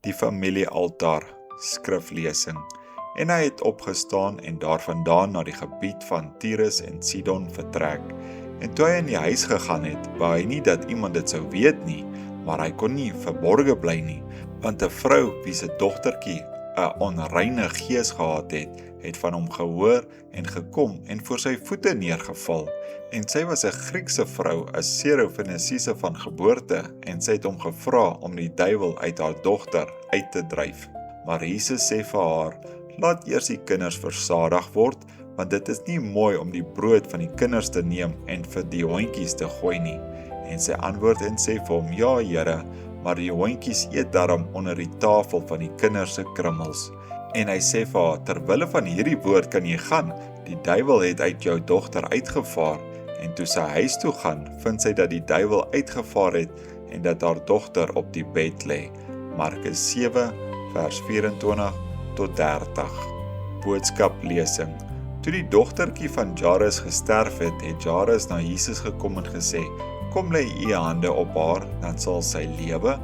die familiealtaar, skriflesing. En hy het opgestaan en daarvandaan na die gebied van Tyrus en Sidon vertrek. En toe hy in die huis gegaan het, wou hy nie dat iemand dit sou weet nie, maar hy kon nie verborge bly nie, want 'n vrou wie se dogtertjie 'n onreine gees gehad het van hom gehoor en gekom en voor sy voete neergeval. En sy was 'n Griekse vrou, 'n Sero-Fenisiese van geboorte, en sy het hom gevra om die duiwel uit haar dogter uit te dryf. Maar Jesus sê vir haar, laat eers die kinders versadig word, want dit is nie mooi om die brood van die kinders te neem en vir die hondjies te gooi nie. En sy antwoord en sê vir hom, ja Here, maar die hondjies eet daarom onder die tafel van die kinders se krummels. En hy sê vir haar, terwille van hierdie woord kan jy gaan, die duiwel het uit jou dogter uitgevaar. En toe sy huis toe gaan, vind sy dat die duiwel uitgevaar het en dat haar dogter op die bed lê. Markus 7 vers 24 tot 30. Boodskaplesing. Toe die dogtertjie van Jairus gesterf het, het Jairus na Jesus gekom en gesê, kom lê u hande op haar, dan sal sy lewe.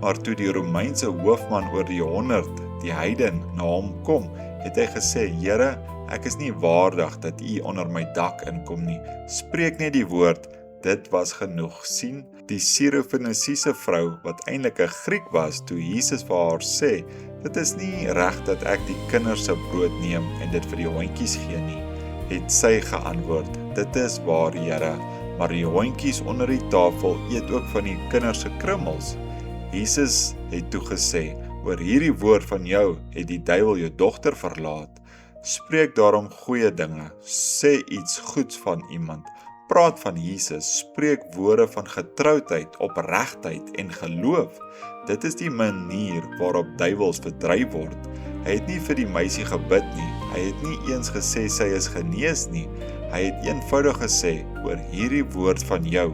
Maar toe die Romeinse hoofman oor die 100, die heiden, na hom kom, het hy gesê, Here, ek is nie waardig dat u onder my dak inkom nie. Spreek net die woord, dit was genoeg. Sien, die Sero-Fenisiese vrou, wat eintlik 'n Griek was, toe Jesus vir haar sê, dit is nie reg dat ek die kinders se brood neem en dit vir die hondjies gee nie, het sy geantwoord, dit is waar, Here, maar die hondjies onder die tafel eet ook van die kinders se krummels. Jesus het toe gesê, oor hierdie woord van jou het die duiwel jou dogter verlaat. Spreek daarom goeie dinge, sê iets goeds van iemand, praat van Jesus, spreek woorde van getroudheid, opregtheid en geloof. Dit is die manier waarop duiwels verdryf word. Hy het nie vir die meisie gebid nie, hy het nie eens gesê sy is genees nie, hy het eenvoudig gesê, oor hierdie woord van jou.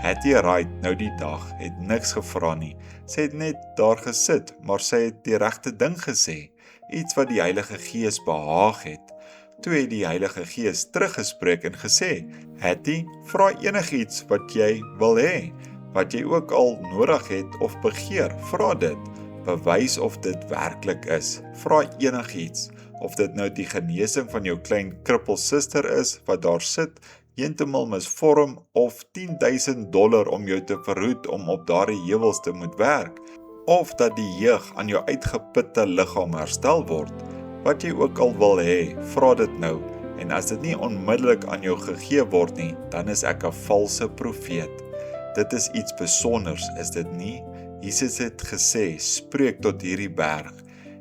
Hattie Wright nou die dag het niks gevra nie, sy het net daar gesit, maar sy het die regte ding gesê, iets wat die Heilige Gees behaag het. Toe het die Heilige Gees teruggespreek en gesê, Hattie, vra enigiets wat jy wil hê, wat jy ook al nodig het of begeer, vra dit. Bewys of dit werklik is, vra enigiets, of dit nou die genesing van jou klein krippelsuster is, wat daar sit, heeltemal misvorm, of $10,000 om jou te verhoed om op daardie heuwels te moet werk, of dat die jeug aan jou uitgeputte liggaam herstel word. Wat jy ook al wil hê, vra dit nou, en as dit nie onmiddellik aan jou gegee word nie, dan is ek 'n valse profeet. Dit is iets besonders, is dit nie? Jesus het gesê, spreek tot hierdie berg,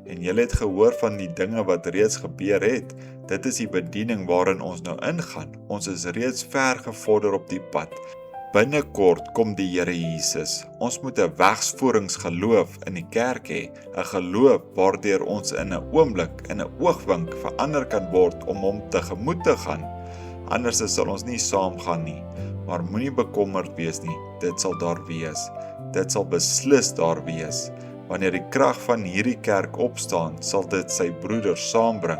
en julle het gehoor van die dinge wat reeds gebeur het. Dit is die bediening waarin ons nou ingaan. Ons is reeds ver gevorder op die pad. Binnekort kom die Here Jesus. Ons moet 'n wegsvoeringsgeloof in die kerk hê, 'n geloof waardeur ons in 'n oomblik, in 'n oogwink verander kan word om hom tegemoet te gaan. Anders sal ons nie saamgaan nie, maar moenie bekommerd wees nie, dit sal daar wees. Dit sal beslis daar wees. Wanneer die krag van hierdie kerk opstaan, sal dit sy broeders saambring.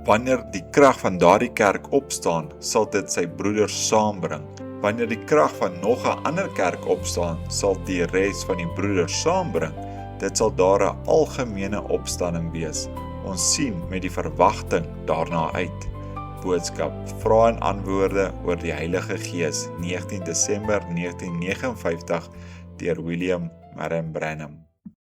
Wanneer die krag van daardie kerk opstaan, sal dit sy broeders saambring. Wanneer die krag van nog 'n ander kerk opstaan, sal die res van die broeders saambring. Dit sal daar 'n algemene opstanding wees. Ons sien met die verwagting daarna uit. Boodskap, vrae en antwoorde oor die Heilige Gees, 19 Desember 1959, deur William Marion Branham.